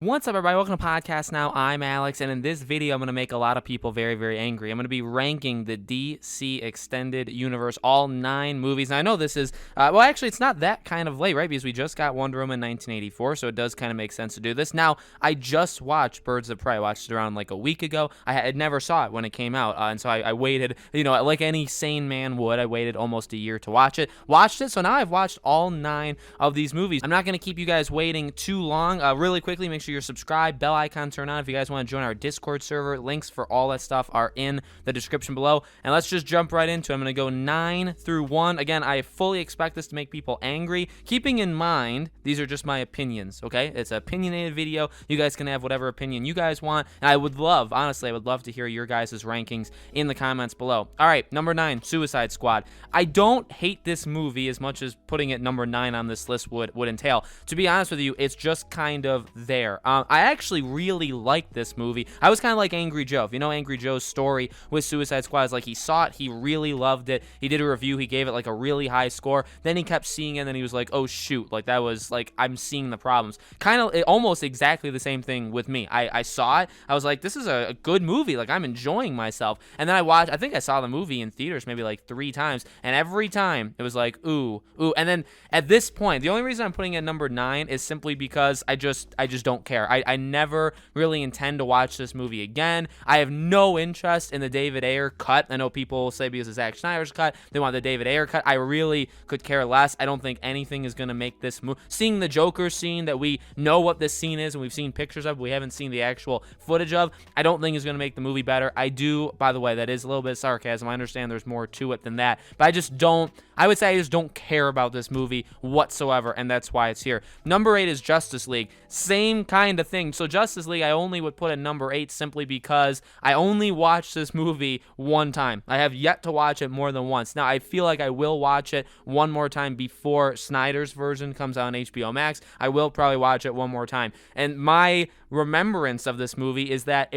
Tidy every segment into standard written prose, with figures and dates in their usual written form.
What's up, everybody? Welcome to Podcast Now. I'm Alex, and in this video, I'm going to make a lot of people very, very angry. I'm going to be ranking the DC Extended Universe, all 9 movies. Now, I know this is, well, actually, it's not that kind of late, right? Because we just got Wonder Woman 1984, so it does kind of make sense to do this. Now, I just watched Birds of Prey. I watched it around like a week ago. I never saw it when it came out, and so I waited, like any sane man would. I waited almost a year to watch it. Watched it, so now I've watched all 9 of these movies. I'm not going to keep you guys waiting too long. Really quickly, make sure you're subscribed, bell icon turn on if you guys want to join our Discord server. Links for all that stuff are in the description below. And let's just jump right into it. I'm going to go 9 through 1. Again, I fully expect this to make people angry. Keeping in mind, these are just my opinions, okay? It's an opinionated video. You guys can have whatever opinion you guys want. And I would love, honestly, I would love to hear your guys' rankings in the comments below. All right, number 9, Suicide Squad. I don't hate this movie as much as putting it number 9 on this list would entail. To be honest with you, it's just kind of there. I actually really liked this movie. I was kind of like Angry Joe. If you know Angry Joe's story with Suicide Squad, is like he saw it, he really loved it. He did a review, he gave it like a really high score. Then he kept seeing it, and then he was like, oh shoot, like that was like, I'm seeing the problems. Kind of almost exactly the same thing with me. I saw it, I was like, this is a good movie, like I'm enjoying myself. And then I think I saw the movie in theaters maybe like 3 times, and every time it was like, ooh. And then at this point, the only reason I'm putting it at number 9 is simply because I just don't care. I never really intend to watch this movie again. I have no interest in the David Ayer cut. I know people will say because it's Zack Snyder's cut, they want the David Ayer cut. I really could care less. I don't think anything is going to make this movie. Seeing the Joker scene that we know what this scene is and we've seen pictures of, we haven't seen the actual footage of, I don't think is going to make the movie better. I do, by the way, that is a little bit of sarcasm. I understand there's more to it than that, but I just don't care about this movie whatsoever, and that's why it's here. Number 8 is Justice League. Same kind of thing. So Justice League, I only would put at number 8 simply because I only watched this movie one time. I have yet to watch it more than once. Now, I feel like I will watch it one more time before Snyder's version comes out on HBO Max. I will probably watch it one more time. And my remembrance of this movie is that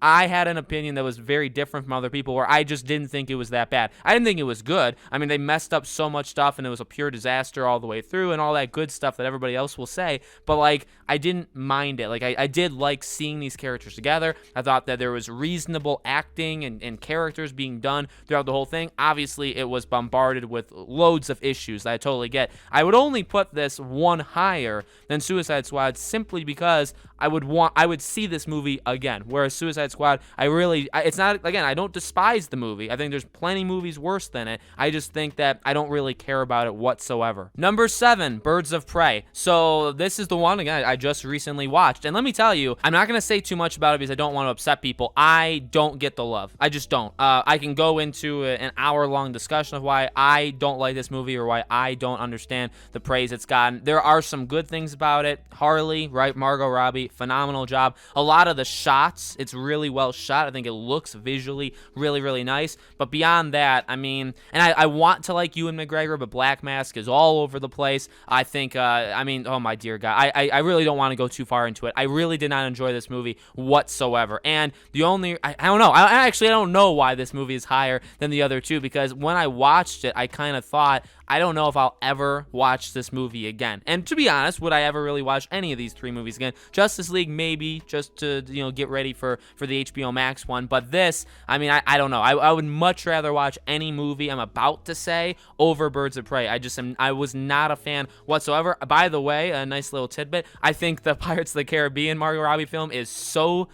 I had an opinion that was very different from other people, where I just didn't think it was that bad. I didn't think it was good. I mean, they messed up so much stuff, and it was a pure disaster all the way through, and all that good stuff that everybody else will say, but like, I didn't mind it. Like, I did like seeing these characters together. I thought that there was reasonable acting and characters being done throughout the whole thing. Obviously, it was bombarded with loads of issues that I totally get. I would only put this one higher than Suicide Squad simply because I would see this movie again. Whereas Suicide Squad, it's not, again, I don't despise the movie. I think there's plenty movies worse than it. I just think that I don't really care about it whatsoever. Number 7, Birds of Prey. So this is the one, again, I just recently watched. And let me tell you, I'm not going to say too much about it because I don't want to upset people. I don't get the love. I just don't. I can go into an hour-long discussion of why I don't like this movie or why I don't understand the praise it's gotten. There are some good things about it. Harley, right? Margot Robbie, phenomenal job. A lot of the shots, it's really well shot. I think it looks visually really, really nice. But beyond that, I mean, and I want to like Ewan McGregor, but Black Mask is all over the place. I think, oh my dear God, I really don't want to go too far into it. I really did not enjoy this movie whatsoever. And the only, I don't know. I don't know why this movie is higher than the other two, because when I watched it, I kind of thought, I don't know if I'll ever watch this movie again. And to be honest, would I ever really watch any of these 3 movies again? Justice League, maybe, just to, get ready for the HBO Max one. But this, I mean, I don't know. I would much rather watch any movie I'm about to say over Birds of Prey. I was not a fan whatsoever. By the way, a nice little tidbit, I think the Pirates of the Caribbean Margot Robbie film is so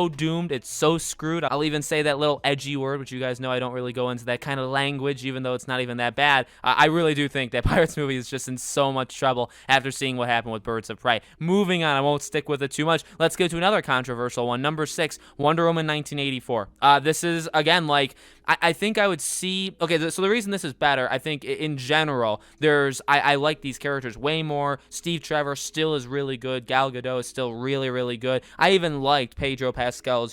doomed. It's so screwed. I'll even say that little edgy word, which you guys know I don't really go into that kind of language, even though it's not even that bad. I really do think that Pirates movie is just in so much trouble after seeing what happened with Birds of Prey. Moving on, I won't stick with it too much. Let's go to another controversial one. Number 6, Wonder Woman 1984. This is, again, like, I think I would see, okay, so the reason this is better, I think in general, I like these characters way more. Steve Trevor still is really good. Gal Gadot is still really, really good. I even liked Pedro Pascal's,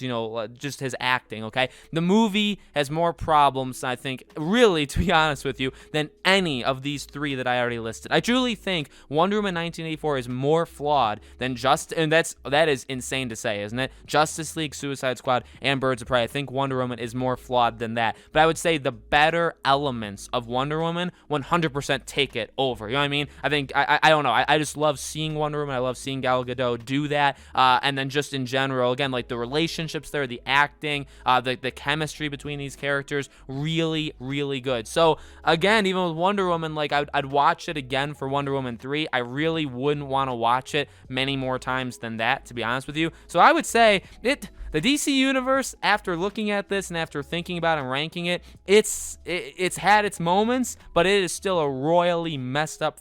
just his acting, okay? The movie has more problems, I think, really, to be honest with you, than any any of these three that I already listed. I truly think Wonder Woman 1984 is more flawed than and that is insane to say, isn't it? Justice League, Suicide Squad, and Birds of Prey. I think Wonder Woman is more flawed than that. But I would say the better elements of Wonder Woman 100% take it over. You know what I mean? I think, I don't know. I just love seeing Wonder Woman. I love seeing Gal Gadot do that. And then just in general, again, like the relationships there, the acting, the chemistry between these characters, really, really good. So again, even with Wonder Woman, like I'd watch it again for Wonder Woman 3. I really wouldn't want to watch it many more times than that, to be honest with you. So I would say the DC Universe, after looking at this and after thinking about and ranking it, it's had its moments, but it is still a royally messed up,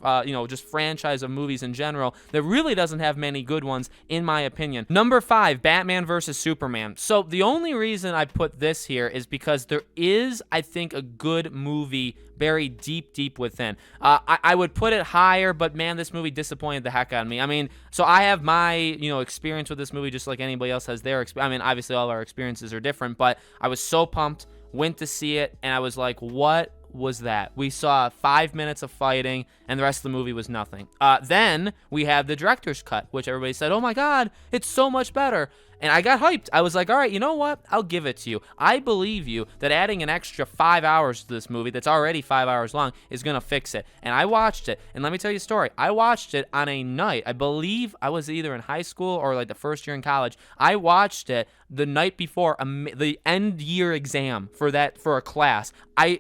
just franchise of movies in general that really doesn't have many good ones, in my opinion. Number 5, Batman vs. Superman. So the only reason I put this here is because there is, I think, a good movie buried deep within. I would put it higher, but man, this movie disappointed the heck out of me. I mean, so I have my, experience with this movie just like anybody else has their experience. I mean, obviously all our experiences are different, but I was so pumped, went to see it, and I was like, what was that? We saw 5 minutes of fighting, and the rest of the movie was nothing. Then we had the director's cut, which everybody said, oh my God, it's so much better. And I got hyped. I was like, all right, you know what? I'll give it to you. I believe you that adding an extra 5 hours to this movie that's already 5 hours long is going to fix it. And I watched it. And let me tell you a story. I watched it on a night. I believe I was either in high school or like the first year in college. I watched it the night before the end year exam for a class.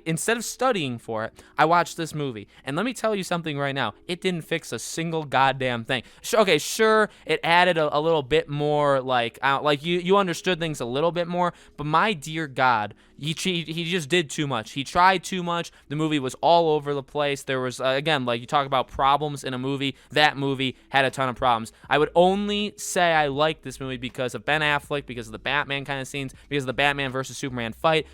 Instead of studying for it, I watched this movie. And let me tell you something right now. It didn't fix a single goddamn thing. Okay, sure, it added a little bit more like you understood things a little bit more, but my dear God, he just did too much. He tried too much. The movie was all over the place. There was, again, like you talk about problems in a movie, that movie had a ton of problems. I would only say I like this movie because of Ben Affleck, because of the Batman kind of scenes, because of the Batman versus Superman fight,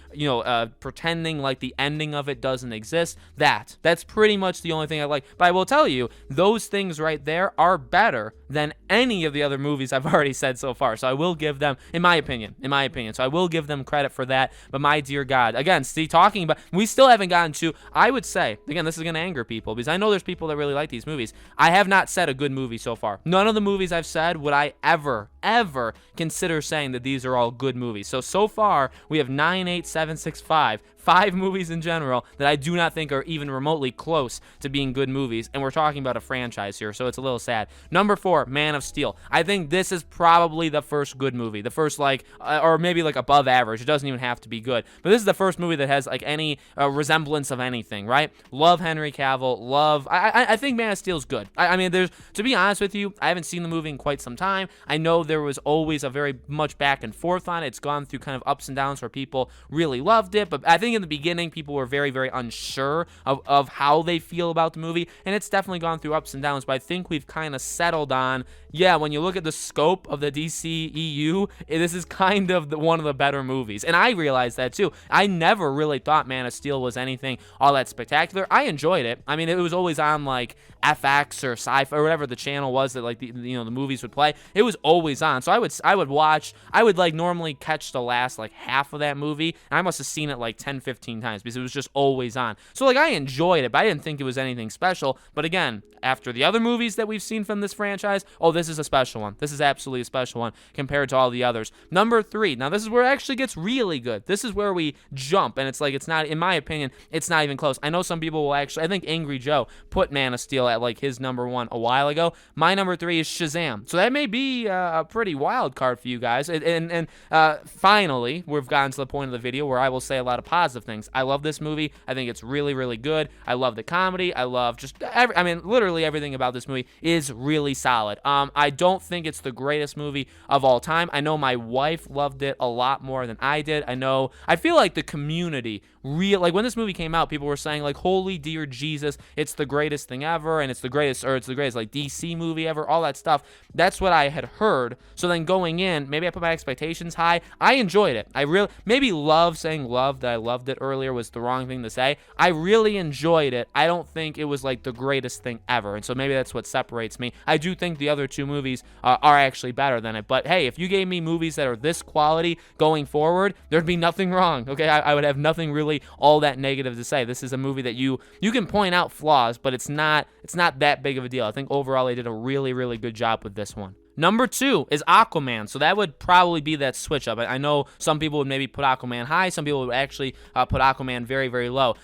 pretending like the ending of it doesn't exist. That's pretty much the only thing I like. But I will tell you, those things right there are better than any of the other movies I've already said so far. So I will give them, in my opinion, so I will give them credit for that. But my dear God, again, talking about, we still haven't gotten to, I would say, again, this is going to anger people because I know there's people that really like these movies. I have not said a good movie so far. None of the movies I've said would I ever consider saying that these are all good movies. So far, we have 9, 8, 7, 6, 5 movies in general that I do not think are even remotely close to being good movies, and we're talking about a franchise here, so it's a little sad. Number 4, Man of Steel. I think this is probably the first good movie, the first or maybe above average. It doesn't even have to be good, but this is the first movie that has any resemblance of anything, right? Love Henry Cavill. I think Man of Steel is good. I mean, to be honest with you, I haven't seen the movie in quite some time. I know there was always a very much back and forth on it. It's gone through kind of ups and downs where people really loved it, but I think in the beginning people were very, very unsure of how they feel about the movie, and it's definitely gone through ups and downs, but I think we've kind of settled on, when you look at the scope of the DCEU, this is kind of one of the better movies, and I realized that too. I never really thought Man of Steel was anything all that spectacular. I enjoyed it. I mean, it was always on FX or Sci-Fi or whatever the channel was that the movies would play. It was always on, so I would normally catch the last half of that movie, and I must have seen it 10, 15 times because it was just always on. So I enjoyed it, but I didn't think it was anything special. But again, after the other movies that we've seen from this franchise, this is a special one. This is absolutely a special one compared to all the others. Number 3. Now this is where it actually gets really good. This is where we jump, and it's not, in my opinion, it's not even close. I know some people will actually, I think Angry Joe put Man of Steel at his number 1 a while ago. My number 3 is Shazam. So that may be a pretty wild card for you guys. And finally, we've gotten to the point of the video where I will say a lot of positive things. I love this movie. I think it's really, really good. I love the comedy. I love just literally everything about this movie is really solid. I don't think it's the greatest movie of all time. I know my wife loved it a lot more than I did. I feel like the community when this movie came out, people were saying holy dear Jesus, it's the greatest thing ever, and it's the greatest DC movie ever, all that stuff. That's what I had heard. So then going in, maybe I put my expectations high. I enjoyed it. Maybe saying love that I loved it earlier was the wrong thing to say. I really enjoyed it. I don't think it was the greatest thing ever, and so maybe that's what separates me. I do think the other two movies are actually better than it. But hey, if you gave me movies that are this quality going forward, there'd be nothing wrong. Okay, I would have nothing really all that negative to say. This is a movie that you can point out flaws, but it's not that big of a deal. I think overall they did a really, really good job with this one. Number 2 is Aquaman. So that would probably be that switch up. I know some people would maybe put Aquaman high. Some people would actually put Aquaman very, very low.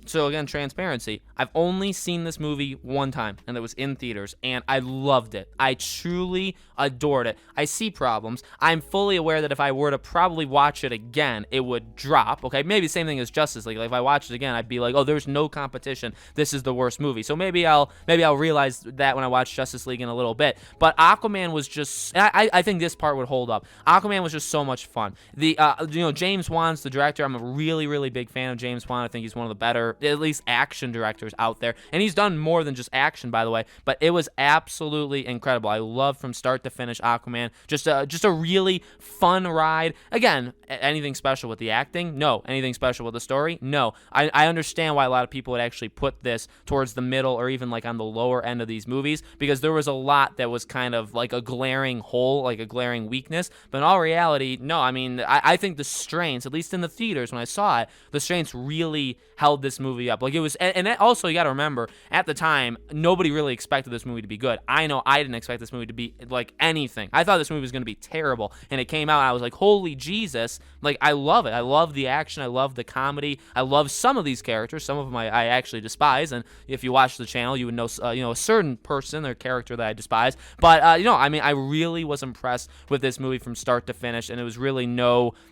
So again, transparency. I've only seen this movie one time, and it was in theaters, and I loved it. I truly adored it. I see problems. I'm fully aware that if I were to probably watch it again, it would drop. Okay, maybe the same thing as Justice League. Like if I watched it again, I'd be like, oh, there's no competition. This is the worst movie. So maybe I'll realize that when I watch Justice League in a little bit. But Aquaman was just, I think this part would hold up. Aquaman was just so much fun. James Wan's the director. I'm a really, really big fan of James Wan. I think he's one of the better, at least action directors out there. And he's done more than just action, by the way. But it was absolutely incredible. I loved from start to finish Aquaman. Just a really fun ride. Again, anything special with the acting? No. Anything special with the story? No. I understand why a lot of people would actually put this towards the middle or even like on the lower end of these movies, because there was a lot that was kind of like a glaring hole, like a glaring weakness. But in all reality, no. I mean, I think the strengths, at least in the theaters when I saw it, the strengths really held this movie up. Like it was, and also you got to remember, at the time, nobody really expected this movie to be good. I know I didn't expect this movie to be like anything. I thought this movie was going to be terrible, and it came out and I was like, holy Jesus. Like, I love it. I love the action. I love the comedy. I love some of these characters. Some of them I actually despise, and if you watch the channel, you would know, a certain person or character that I despise. But, I really was impressed with this movie from start to finish, and it was really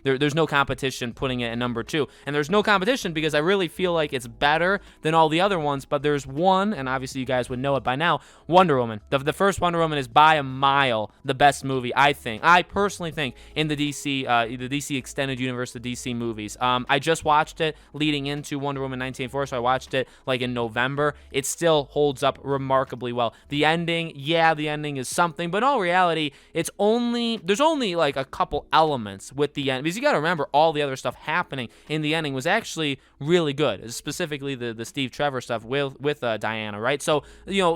there's no competition putting it at number 2. And there's no competition because I really feel like it's better than all the other ones, but there's one, and obviously you guys would know it by now, Wonder Woman. The first Wonder Woman is by a mile the best movie, I think. I personally think in the DC extended universe, the DC movies. I just watched it leading into Wonder Woman 1984, so I watched it like in November. It still holds up remarkably well. The ending is something, but in all reality, there's only like a couple elements with the end, because you got to remember all the other stuff happening in the ending was actually really good, specifically the Steve Trevor stuff with Diana, right? So,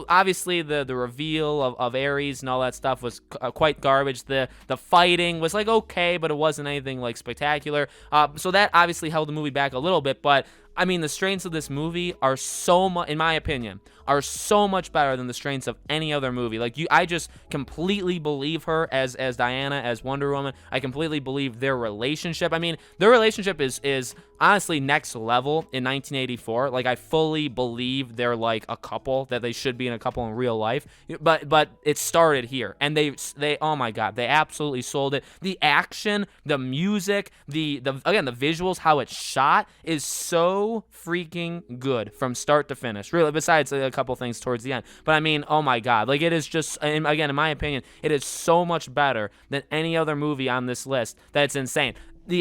obviously the reveal of Ares and all that stuff was quite garbage. The fighting was like okay, but it wasn't anything like spectacular. So that obviously held the movie back a little bit, but I mean, the strengths of this movie are so much, in my opinion, are so much better than the strengths of any other movie. Like, I just completely believe her as Diana, as Wonder Woman. I completely believe their relationship. I mean, their relationship is honestly next level in 1984. Like, I fully believe they're like a couple, that they should be in a couple in real life. But it started here, and they oh my God, they absolutely sold it. The action, the music, the visuals, how it's shot is so freaking good from start to finish. Really, besides a couple things towards the end. But I mean, oh my God, like it is just, and again, in my opinion, it is so much better than any other movie on this list that it's insane.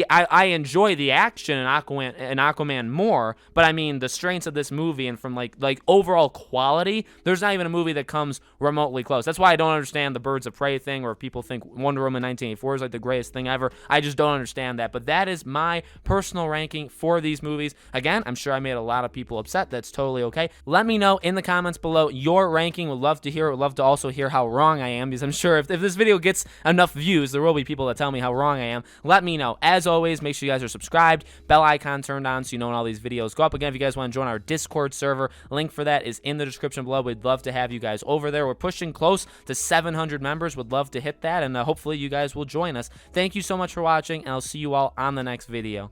I enjoy the action in Aquaman more, but I mean the strengths of this movie and from like overall quality, there's not even a movie that comes remotely close. That's why I don't understand the Birds of Prey thing, or if people think Wonder Woman 1984 is like the greatest thing ever. I just don't understand that. But that is my personal ranking for these movies. Again, I'm sure I made a lot of people upset. That's totally okay. Let me know in the comments below your ranking. Would love to hear it. Would love to also hear how wrong I am, because I'm sure if this video gets enough views, there will be people that tell me how wrong I am. Let me know. As always, make sure you guys are subscribed, bell icon turned on so you know when all these videos go up. Again, if you guys want to join our Discord server, link for that is in the description below. We'd love to have you guys over there. We're pushing close to 700 members. Would love to hit that, and hopefully you guys will join us. Thank you so much for watching, and I'll see you all on the next video.